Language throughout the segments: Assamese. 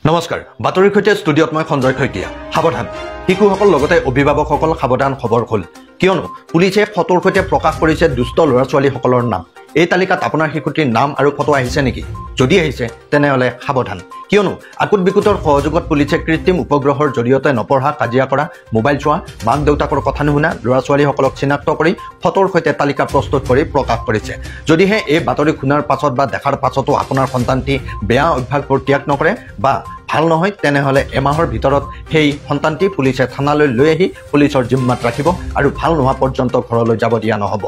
নমস্কাৰ বাতৰিৰ সৈতে ষ্টুডিঅ'ত মই সঞ্জয় খৈকিয়া সাৱধান শিশুসকল লগতে অভিভাৱকসকল সাৱধান খবৰ হ'ল কিয়নো পুলিচে ফটোৰ সৈতে প্ৰকাশ কৰিছে দুষ্ট ল'ৰা ছোৱালীসকলৰ নাম এই তালিকাত আপোনাৰ শিশুটিৰ নাম আৰু ফটো আহিছে নেকি যদি আহিছে তেনেহলে সাৱধান কিয়নো আকুট বিকুটৰ সহযোগত পুলিচে কৃত্ৰিম উপগ্ৰহৰ জৰিয়তে নপঢ়া কাজিয়া কৰা মোবাইল চোৱা মাক দেউতাকৰ কথা নুশুনা ল'ৰা ছোৱালীসকলক চিনাক্ত কৰি ফটোৰ সৈতে তালিকা প্ৰস্তুত কৰি প্ৰকাশ কৰিছে যদিহে এই বাতৰি শুনাৰ পাছত বা দেখাৰ পাছতো আপোনাৰ সন্তানটি বেয়া অভ্যাসবোৰ ত্যাগ নকৰে বা ভাল নহয় তেনেহলে এমাহৰ ভিতৰত সেই সন্তানটি পুলিচে থানালৈ লৈ আহি পুলিচৰ জিম্মাত ৰাখিব আৰু ভাল নোহোৱা পৰ্যন্ত ঘৰলৈ যাব দিয়া নহব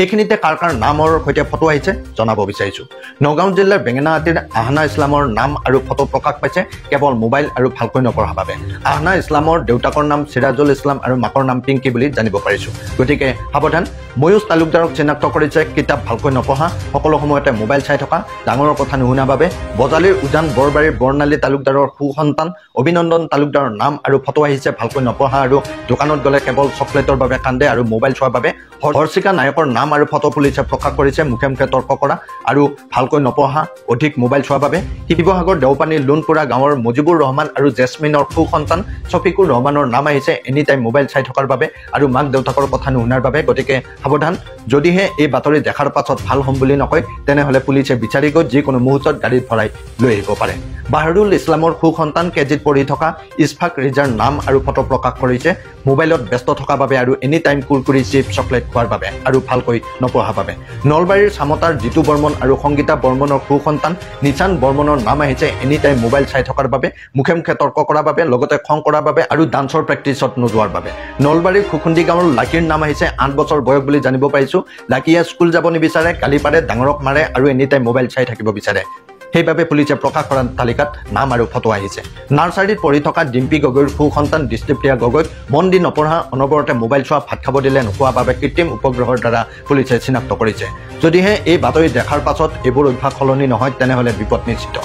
এইখিনিতে কাৰ কাৰ নামৰ সৈতে ফটো আহিছে জনাব বিচাৰিছো নগাঁও জিলাৰ বেঙেনাআটিৰ আহনা ইছলামৰ নাম আৰু ফটো প্ৰকাশ পাইছে কেৱল মোবাইল আৰু ভালকৈ নপঢ়াৰ বাবে আহনা ইছলামৰ দেউতাকৰ নাম সিৰাজুল ইছলাম আৰু মাকৰ নাম পিংকি বুলি জানিব পাৰিছো গতিকে সাৱধান ময়ূষ তালুকদাৰক চিনাক্ত কৰিছে কিতাপ ভালকৈ নপঢ়া সকলো সময়তে মোবাইল চাই থকা ডাঙৰৰ কথা নুশুনা বাবে বজালিৰ উজান বৰবাৰীৰ বৰ্ণালী তালুকদাৰৰ সুসন্তান অভিনন্দন তালুকদাৰৰ নাম আৰু ফটো আহিছে ভালকৈ নপঢ়া আৰু দোকানত গলে কেৱল চকলেটৰ বাবে কান্দে আৰু মোবাইল চোৱাৰ বাবে হৰ্ষিকা নায়কৰ নাম আৰু ফটো পুলিচে প্ৰকাশ কৰিছে মুখে মুখে তৰ্ক কৰা আৰু ভালকৈ নপঢ়া অধিক মোবাইল চোৱাৰ বাবে শিৱসাগৰ দেওপানী লুনপুৰা গাঁৱৰ মুজিবুৰ ৰহমান আৰু জেছমিনৰ সুসন্তান শফিকুৰ ৰহমানৰ নাম আহিছে এনি টাইম মোবাইল চাই থকাৰ বাবে আৰু মাক দেউতাকৰ কথা নুশুনাৰ বাবে গতিকে সাৱধান যদিহে এই বাতৰি দেখাৰ পাছত ভাল হ'ম বুলি নকয় তেনেহলে পুলিচে বিচাৰি গৈ যিকোনো মুহূৰ্তত গাড়ীত ভৰাই লৈ আহিব পাৰে বাহৰুল ইছলামৰ সুসন্তান কেজিত পঢ়ি থকা ইছফাক ৰিজাৰ নাম আৰু ফটো প্ৰকাশ কৰিছে মোবাইলত ব্যস্ত থকা বাবে আৰু এনি টাইম কুৰকুৰি চিপ চকলেট খোৱাৰ বাবে আৰু ভালকৈ নপঢ়া বাবে নলবাৰীৰ সামতাৰ জিতু বৰ্মন আৰু সংগীতা বৰ্মনৰ সুসন্তান নিচান বৰ্মনৰ নাম আহিছে এনি টাইম মোবাইল চাই থকাৰ বাবে মুখে মুখে তৰ্ক কৰাৰ বাবে লগতে খং কৰাৰ বাবে আৰু ডান্সৰ প্ৰেক্টিছত নোযোৱাৰ বাবে নলবাৰীৰ খুখুন্দি গাঁৱৰ লাকিৰ নাম আহিছে 8 বছৰ বয়স বুলি জানিব পাৰিছো লাকিয়ে স্কুল যাব নিবিচাৰে গালি পাৰে ডাঙৰক মাৰে আৰু এনি টাইম মোবাইল চাই থাকিব বিচাৰে সেইবাবে পুলিচে প্ৰকাশ কৰা তালিকাত নাম আৰু ফটো আহিছে নাৰ্চাৰীত পঢ়ি থকা ডিম্পী গগৈৰ সুসন্তান দৃষ্টিপ্ৰিয়া গগৈক মন দি নপঢ়া অনবৰতে মোবাইল চোৱা ভাত খাব দিলে নোখোৱা বাবে কৃত্ৰিম উপগ্ৰহৰ দ্বাৰা পুলিচে চিনাক্ত কৰিছে যদিহে এই বাতৰি দেখাৰ পাছত এইবোৰ অভ্যাস সলনি নহয় তেনেহলে বিপদ নিশ্চিত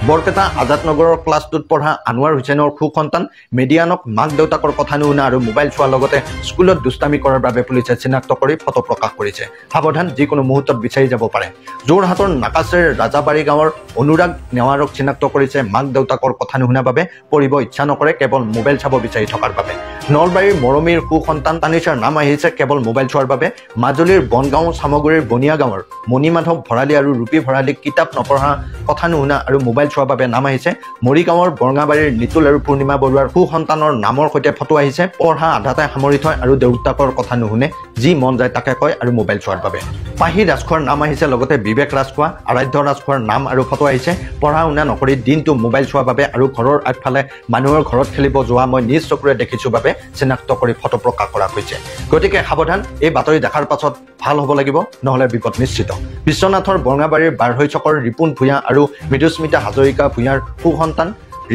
বৰপেটা আজাদনগৰৰ ক্লাছ 2ত পঢ়া আনোৱাৰ হুছেইনৰ সুসন্তান মেডিয়ানক মাক দেউতাকৰ কথা নুশুনা আৰু মোবাইল চোৱাৰ লগতে স্কুলত দুষ্টামি কৰাৰ বাবে পুলিচে চিনাক্ত কৰি ফটো প্ৰকাশ কৰিছে সাৱধান যিকোনো মুহূৰ্তত বিচাৰি যাব পাৰে যোৰহাটৰ নাকাছেৰ ৰাজাবাৰী গাঁৱৰ অনুৰাগ নেৱাৰক চিনাক্ত কৰিছে মাক দেউতাকৰ কথা নুশুনা বাবে পঢ়িব ইচ্ছা নকৰে কেৱল মোবাইল চাব বিচাৰি থকাৰ বাবে নলবাৰীৰ মৰমীৰ সুসন্তান তানিছাৰ নাম আহিছে কেৱল মোবাইল চোৱাৰ বাবে মাজুলীৰ বনগাঁও সামগুৰিৰ বনিয়া গাঁৱৰ মণিমাধৱ ভৰালী আৰু ৰূপী ভৰালীক কিতাপ নপঢ়া কথা নুশুনা আৰু মোবাইল চোৱাৰ বাবে নাম আহিছে মৰিগাঁৱৰ বৰঙাবাৰীৰ নিতুল আৰু পূৰ্ণিমা বৰুৱাৰ সুসন্তানৰ নামৰ সৈতে ফটো আহিছে পঢ়া আধাতে সামৰি থয় আৰু দেউতাকৰ কথা নুশুনে যি মন যায় তাকে কয় আৰু মোবাইল চোৱাৰ বাবে পাহি ৰাজখোৱাৰ নাম আহিছে লগতে বিবেক ৰাজখোৱা আৰাধ্য ৰাজখোৱাৰ নাম আৰু ফটো আহিছে পঢ়া শুনা নকৰি দিনটো মোবাইল চোৱাৰ বাবে আৰু ঘৰৰ আগফালে মানুহৰ ঘৰত খেলিব যোৱা মই নিজ চকুৰে দেখিছো বাবে চিনাক্ত কৰি ফটো প্ৰকাশ কৰা হৈছে গতিকে সাৱধান এই বাতৰি দেখাৰ পাছত ভাল হ'ব লাগিব নহলে বিপদ নিশ্চিত বিশ্বনাথৰ বৰঙাবাৰীৰ বাৰহৈ চকৰ ৰিপুন ভূঞা আৰু মৃদুস্মিতা হাজৰিকা ভূঞাৰ সুসন্তান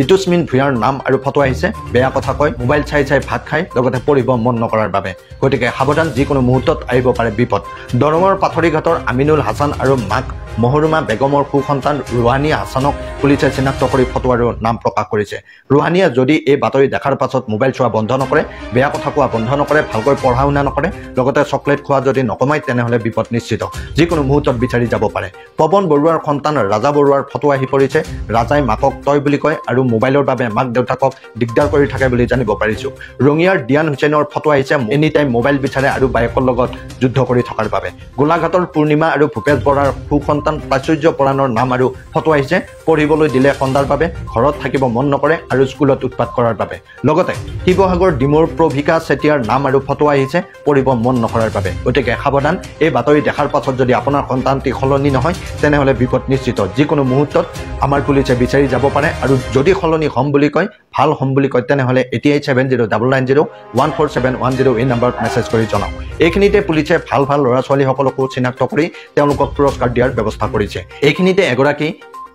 ঋতুস্মিন ভূঞাৰ নাম আৰু ফটো আহিছে বেয়া কথা কয় মোবাইল চাই চাই ভাত খাই লগতে পঢ়িব মন নকৰাৰ বাবে গতিকে সাৱধান যিকোনো মুহূৰ্তত আহিব পাৰে বিপদ দৰঙৰ পাথৰীঘাটৰ আমিনুল হাছান আৰু মাক মহৰুমা বেগমৰ সুসন্তান ৰুহানী হাছানক পুলিচে চিনাক্ত কৰি ফটো আৰু নাম প্ৰকাশ কৰিছে ৰুহানীয়ে যদি এই বাতৰি দেখাৰ পাছত মোবাইল চোৱা বন্ধ নকৰে বেয়া কথা কোৱা বন্ধ নকৰে ভালকৈ পঢ়া শুনা নকৰে লগতে চকলেট খোৱা যদি নকমাই তেনেহলে বিপদ নিশ্চিত যিকোনো মুহূৰ্তত বিচাৰি যাব পাৰে পৱন বৰুৱাৰ সন্তান ৰাজা বৰুৱাৰ ফটো আহি পৰিছে ৰাজাই মাকক তই বুলি কয় আৰু মোবাইলৰ বাবে মাক দেউতাকক দিগদাৰ কৰি থাকে বুলি জানিব পাৰিছো ৰঙিয়াৰ ডিয়ান হুছেইনৰ ফটো আহিছে এনি টাইম মোবাইল বিচাৰে আৰু বাইকৰ লগত যুদ্ধ কৰি থকাৰ বাবে গোলাঘাটৰ পূৰ্ণিমা আৰু ভূপেশ বৰাৰ সুসন্তান প্ৰাচুৰ্য পৰাণৰ নাম আৰু ফটো আহিছে পঢ়িবলৈ দিলে সন্ধাৰ বাবে ঘৰত থাকিব মন নকৰে আৰু স্কুলত উৎপাত কৰাৰ বাবে লগতে শিৱসাগৰ ডিমুৰ প্ৰভিকা চেতিয়াৰ নাম আৰু ফটো আহিছে পঢ়িব মন নকৰাৰ বাবে গতিকে সাৱধান এই বাতৰি দেখাৰ পাছত যদি আপোনাৰ সন্তানটি সলনি নহয় তেনেহলে বিপদ নিশ্চিত যিকোনো মুহূৰ্তত আমাৰ পুলিচে বিচাৰি যাব পাৰে আৰু যদি সলনি হ'ম বুলি কয় ভাল হ'ম বুলি কয় তেনেহলে 887099014710 এই নম্বৰত মেছেজ কৰি জনাওক এইখিনিতে পুলিচে ভাল ভাল ল'ৰা ছোৱালীসকলকো চিনাক্ত কৰি তেওঁলোকক পুৰস্কাৰ দিয়াৰ ব্যৱস্থা কৰিছে এইখিনিতে এগৰাকী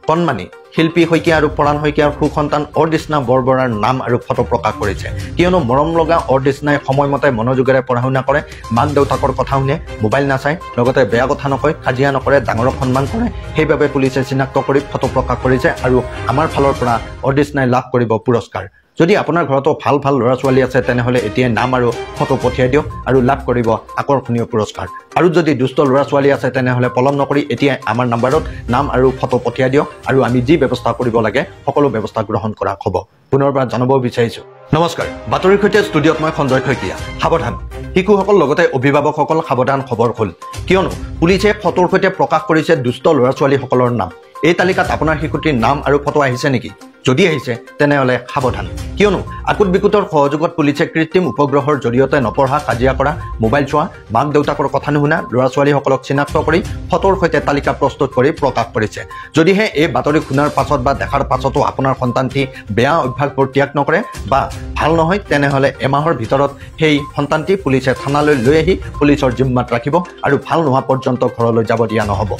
কণমানি শিল্পী শইকীয়া আৰু পৰাণ শইকীয়াৰ সুসন্তান অৰ্দিষ্ণা বৰবৰাৰ নাম আৰু ফটো প্ৰকাশ কৰিছে কিয়নো মৰম লগা অৰ্দিষ্ণাই সময়মতে মনোযোগেৰে পঢ়া শুনা কৰে মাক দেউতাকৰ কথা শুনে মোবাইল নাচায় লগতে বেয়া কথা নকয় কাজিয়া নকৰে ডাঙৰক সন্মান কৰে সেইবাবে পুলিচে চিনাক্ত কৰি ফটো প্ৰকাশ কৰিছে আৰু আমাৰ ফালৰ পৰা অৰ্দিষ্ণাই লাভ কৰিব পুৰস্কাৰ যদি আপোনাৰ ঘৰতো ভাল ভাল ল'ৰা ছোৱালী আছে তেনেহ'লে এতিয়া নাম আৰু ফটো পঠিয়াই দিয়ক আৰু লাভ কৰিব আকৰ্ষণীয় পুৰস্কাৰ আৰু যদি দুষ্ট ল'ৰা ছোৱালী আছে তেনেহ'লে পলম নকৰি এতিয়া আমাৰ নম্বৰত নাম আৰু ফটো পঠিয়াই দিয়ক আৰু আমি যি ব্যৱস্থা কৰিব লাগে সকলো ব্যৱস্থা গ্ৰহণ কৰা হ'ব পুনৰবাৰ জানাব বিচাৰিছোঁ নমস্কাৰ বাতৰিৰ সৈতে ষ্টুডিঅ'ত মই সঞ্জয় শইকীয়া সাৱধান শিশুসকল লগতে অভিভাৱকসকল সাৱধান খবৰ হ'ল কিয়নো পুলিচে ফটোৰ সৈতে প্ৰকাশ কৰিছে দুষ্ট ল'ৰা ছোৱালীসকলৰ নাম এই তালিকাত আপোনাৰ শিশুটিৰ নাম আৰু ফটো আহিছে নেকি যদি আহিছে তেনেহ'লে সাৱধান কিয়নো আকুট বিকুটৰ সহযোগত পুলিচে কৃত্ৰিম উপগ্ৰহৰ জৰিয়তে নপঢ়া কাজিয়া কৰা মোবাইল চোৱা মাক দেউতাকৰ কথা নুশুনা ল'ৰা ছোৱালীসকলক চিনাক্ত কৰি ফটোৰ সৈতে তালিকা প্ৰস্তুত কৰি প্ৰকাশ কৰিছে যদিহে এই বাতৰি শুনাৰ পাছত বা দেখাৰ পাছতো আপোনাৰ সন্তানটি বেয়া অভ্যাসবোৰ ত্যাগ নকৰে বা ভাল নহয় তেনেহ'লে এমাহৰ ভিতৰত সেই সন্তানটি পুলিচে থানালৈ লৈ আহি পুলিচৰ জিম্মাত ৰাখিব আৰু ভাল নোহোৱা পৰ্যন্ত ঘৰলৈ যাব দিয়া নহ'ব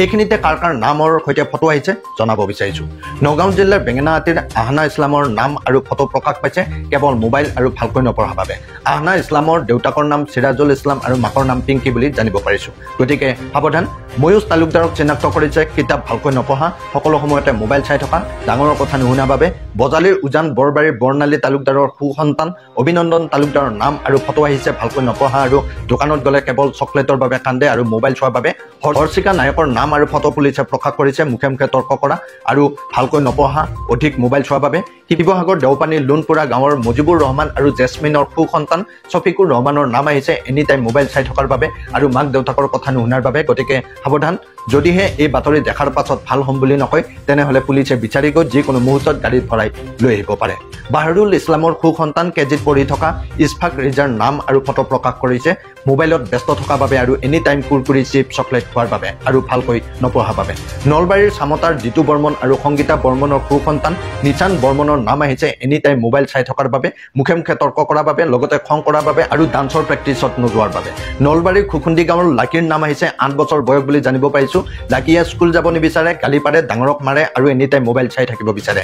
এইখিনিতে কাৰ কাৰ নামৰ সৈতে ফটো আহিছে জনাব বিচাৰিছোঁ নগাঁও জিলাৰ বেঙেনাআটিৰ আহনা ইছলামৰ নাম আৰু ফটো প্ৰকাশ পাইছে কেৱল মোবাইল আৰু ভালকৈ নপঢ়াৰ বাবে আহনা ইছলামৰ দেউতাকৰ নাম চিৰাজুল ইছলাম আৰু মাকৰ নাম পিংকি বুলি জানিব পাৰিছোঁ গতিকে সাৱধান ময়ূষ তালুকদাৰক চিনাক্ত কৰিছে কিতাপ ভালকৈ নপঢ়া সকলো সময়তে মোবাইল চাই থকা ডাঙৰৰ কথা নুশুনাৰ বাবে বজালিৰ উজান বৰবাৰীৰ বৰ্ণালী তালুকদাৰৰ সুসন্তান অভিনন্দন তালুকদাৰৰ নাম আৰু ফটো আহিছে ভালকৈ নপঢ়া আৰু দোকানত গ'লে কেৱল চকলেটৰ বাবে কান্দে আৰু মোবাইল চোৱাৰ বাবে হৰ্ষিকা নায়কৰ নাম আৰু ফটো পুলিচে প্ৰকাশ কৰিছে মুখে মুখে তৰ্ক কৰা আৰু ভালকৈ নপঢ়া অধিক মোবাইল চোৱাৰ বাবে শিৱসাগৰ দেওপানীৰ লোণপুৰা গাঁৱৰ মুজিবুৰ ৰহমান আৰু জেছমিনৰ সুসন্তান ছফিকুৰ ৰহমানৰ নাম আহিছে এনি টাইম মোবাইল চাই থকাৰ বাবে আৰু মাক দেউতাকৰ কথা নুশুনাৰ বাবে গতিকে সাৱধান যদিহে এই বাতৰি দেখাৰ পাছত ভাল হ'ম বুলি নকয় তেনেহ'লে পুলিচে বিচাৰি গৈ যিকোনো মুহূৰ্তত গাড়ীত ভৰাই লৈ আহিব পাৰে বাহৰুল ইছলামৰ সুসন্তান কেজিত পঢ়ি থকা ইছফাক ৰিজাৰ নাম আৰু ফটো প্ৰকাশ কৰিছে মোবাইলত ব্যস্ত থকাৰ বাবে আৰু এনি টাইম কুৰকুৰি চিপ চকলেট খোৱাৰ বাবে আৰু ভালকৈ নপঢ়াৰ বাবে নলবাৰীৰ চামতাৰ জিতু বৰ্মন আৰু সংগীতা বৰ্মনৰ সুসন্তান নিচান বৰ্মনৰ নাম আহিছে এনি টাইম মোবাইল চাই থকাৰ বাবে মুখে মুখে তৰ্ক কৰাৰ বাবে লগতে খং কৰাৰ বাবে আৰু ডান্সৰ প্ৰেক্টিছত নোযোৱাৰ বাবে নলবাৰীৰ খুখুন্দি গাঁৱৰ লাকিৰ নাম আহিছে 8 বছৰ বয়স বুলি জানিব পাৰিছোঁ লাকিয়ে স্কুল যাব নিবিচাৰে গালি পাৰে ডাঙৰক মাৰে আৰু এনি টাইম মোবাইল চাই থাকিব বিচাৰে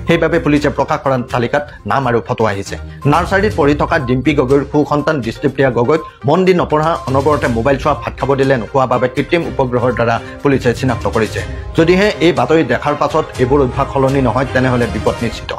সেইবাবে পুলিচে প্ৰকাশ কৰা তালিকাত নাম আৰু ফটো আহিছে নাৰ্চাৰীত পঢ়ি থকা ডিম্পী গগৈৰ সুসন্তান দৃষ্টিপ্ৰিয়া গগৈক মন দি নপঢ়া অনবৰতে মোবাইল চোৱা ভাত খাব দিলে নোখোৱাৰ বাবে কৃত্ৰিম উপগ্ৰহৰ দ্বাৰা পুলিচে চিনাক্ত কৰিছে যদিহে এই বাতৰি দেখাৰ পাছত এইবোৰ অভ্যাস সলনি নহয় তেনেহ'লে বিপদ নিশ্চিত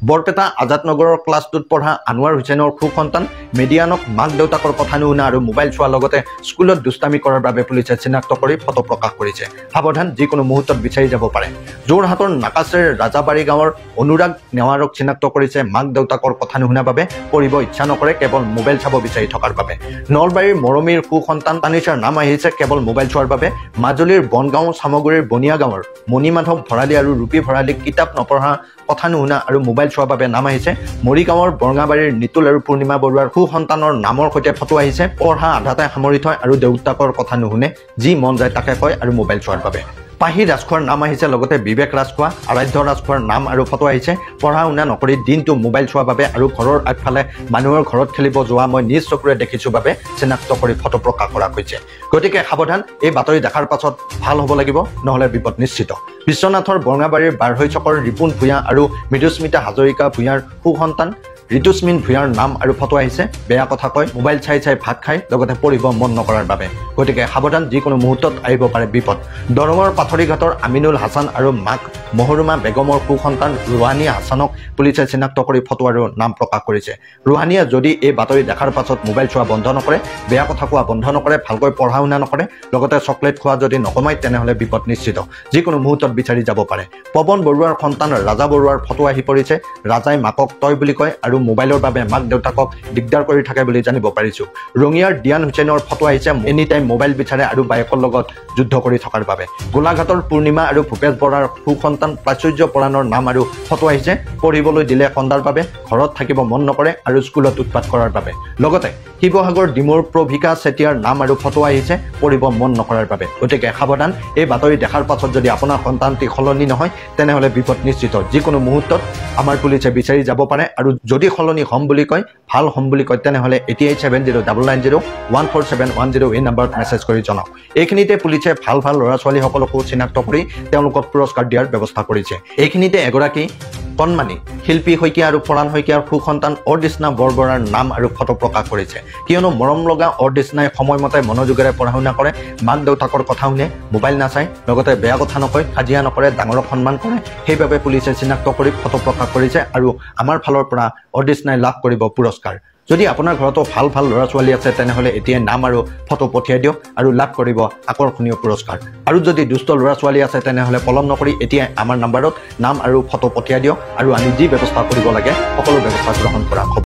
বৰপেটা আজাদনগৰৰ ক্লাছ 2ত পঢ়া আনোৱাৰ হুছেইনৰ সুসন্তান মেডিয়ানক মাক দেউতাকৰ কথা নুশুনা আৰু মোবাইল চোৱাৰ লগতে স্কুলত দুষ্টামি কৰাৰ বাবে পুলিচে চিনাক্ত কৰি ফটো প্ৰকাশ কৰিছে সাৱধান যিকোনো মুহূৰ্তত বিচাৰি যাব পাৰে যোৰহাটৰ নাকাচেৰ ৰাজাবাৰী গাঁৱৰ অনুৰাগ নেৱাৰক চিনাক্ত কৰিছে মাক দেউতাকৰ কথা নুশুনাৰ বাবে পঢ়িব ইচ্ছা নকৰে কেৱল মোবাইল চাব বিচাৰি থকাৰ বাবে নলবাৰীৰ মৰমীৰ সুসন্তান তানিছাৰ নাম আহিছে কেৱল মোবাইল চোৱাৰ বাবে মাজুলীৰ বনগাঁও চামগুৰিৰ বনিয়া গাঁৱৰ মণিমাধৱ ভৰালী আৰু ৰূপী ভৰালীক কিতাপ নপঢ়া কথা নুশুনা আৰু মোবাইল চোৱাৰ বাবে নাম আহিছে মৰিগাঁৱৰ বৰঙাবাৰীৰ নিতুল আৰু পূৰ্ণিমা বৰুৱাৰ সুসন্তানৰ নামৰ সৈতে ফটো আহিছে পঢ়া আধাতে সামৰি থয় আৰু দেউতাকৰ কথা নুশুনে যি মন যায় তাকে কয় আৰু মোবাইল চোৱাৰ বাবে পাহি ৰাজখোৱাৰ নাম আহিছে লগতে বিবেক ৰাজখোৱা আৰাধ্য ৰাজখোৱাৰ নাম আৰু ফটো আহিছে পঢ়া শুনা নকৰি দিনটো মোবাইল চোৱাৰ বাবে আৰু ঘৰৰ আগফালে মানুহৰ ঘৰত খেলিব যোৱা মই নিজ চকুৰে দেখিছোঁ বাবে চিনাক্ত কৰি ফটো প্ৰকাশ কৰা হৈছে গতিকে সাৱধান এই বাতৰি দেখাৰ পাছত ভাল হ'ব লাগিব নহ'লে বিপদ নিশ্চিত বিশ্বনাথৰ বৰঙাবাৰীৰ বাৰহৈ চকৰ ৰিপুণ ভূঞা আৰু মৃদুস্মিতা হাজৰিকা ভূঞাৰ সুসন্তান ঋতুস্মিন ভূঞাৰ নাম আৰু ফটো আহিছে বেয়া কথা কয় মোবাইল চাই চাই ভাত খাই লগতে পঢ়িব মন নকৰাৰ বাবে গতিকে সাৱধান যিকোনো মুহূৰ্তত আহিব পাৰে বিপদ দৰঙৰ পাথৰীঘাটৰ আমিনুল হাছান আৰু মাক মহৰুমা বেগমৰ সুসন্তান ৰুহানী হাছানক পুলিচে চিনাক্ত কৰি ফটো আৰু নাম প্ৰকাশ কৰিছে ৰুহানীয়ে যদি এই বাতৰি দেখাৰ পাছত মোবাইল চোৱা বন্ধ নকৰে বেয়া কথা কোৱা বন্ধ নকৰে ভালকৈ পঢ়া শুনা নকৰে লগতে চকলেট খোৱা যদি নকমায় তেনেহ'লে বিপদ নিশ্চিত যিকোনো মুহূৰ্তত বিচাৰি যাব পাৰে পৱন বৰুৱাৰ সন্তান ৰাজা বৰুৱাৰ ফটো আহি পৰিছে ৰাজাই মাকক তই বুলি কয় আৰু মোবাইলৰ বাবে মাক দেউতাকক দিগদাৰ কৰি থাকে বুলি জানিব পাৰিছোঁ ৰঙিয়াৰ ডিয়ান হুছেইনৰ ফটো আহিছে এনি টাইম মোবাইল বিচাৰে আৰু বায়েকৰ লগত যুদ্ধ কৰি থকাৰ বাবে গোলাঘাটৰ পূৰ্ণিমা আৰু ভূপেশ বৰাৰ সুসন্তান প্ৰাচুৰ্য পৰাণৰ নাম আৰু ফটো আহিছে পঢ়িবলৈ দিলে সন্ধাৰ বাবে ঘৰত থাকিব মন নকৰে আৰু স্কুলত উৎপাত কৰাৰ বাবে লগতে শিৱসাগৰ ডিমুৰ প্ৰভিকা চেতিয়াৰ নাম আৰু ফটো আহিছে পঢ়িব মন নকৰাৰ বাবে গতিকে সাৱধান এই বাতৰি দেখাৰ পাছত যদি আপোনাৰ সন্তানটি সলনি নহয় তেনেহ'লে বিপদ নিশ্চিত যিকোনো মুহূৰ্তত আমাৰ পুলিচে বিচাৰি যাব পাৰে আৰু যদি সলনি হ'ম বুলি কয় ভাল হ'ম বুলি কয় তেনেহ'লে 887099014710 এই নম্বৰত মেছেজ কৰি জনাওক এইখিনিতে পুলিচে ভাল ভাল ল'ৰা ছোৱালীসকলকো চিনাক্ত কৰি তেওঁলোকক পুৰস্কাৰ দিয়াৰ ব্যৱস্থা কৰিছে এইখিনিতে এগৰাকী কণমানি শিল্পী শইকীয়া আৰু ফৰাণ শইকীয়াৰ সুসন্তান অৰ্দিষ্ণা বৰবৰাৰ নাম আৰু ফটো প্ৰকাশ কৰিছে কিয়নো মৰম লগা অৰ্দিষ্ণাই সময়মতে মনোযোগেৰে পঢ়া শুনা কৰে মাক দেউতাকৰ কথা শুনে মোবাইল নাচায় লগতে বেয়া কথা নকয় কাজিয়া নকৰে ডাঙৰক সন্মান কৰে সেইবাবে পুলিচে চিনাক্ত কৰি ফটো প্ৰকাশ কৰিছে আৰু আমাৰ ফালৰ পৰা অৰ্দিষ্ণাই লাভ কৰিব পুৰস্কাৰ যদি আপোনাৰ ঘৰতো ভাল ভাল ল'ৰা ছোৱালী আছে তেনেহ'লে এতিয়া নাম আৰু ফটো পঠিয়াই দিয়ক আৰু লাভ কৰিব আকৰ্ষণীয় পুৰস্কাৰ আৰু যদি দুষ্ট ল'ৰা ছোৱালী আছে তেনেহ'লে পলম নকৰি এতিয়া আমাৰ নম্বৰত নাম আৰু ফটো পঠিয়াই দিয়ক আৰু আমি যি ব্যৱস্থা কৰিব লাগে সকলো ব্যৱস্থা গ্ৰহণ কৰিম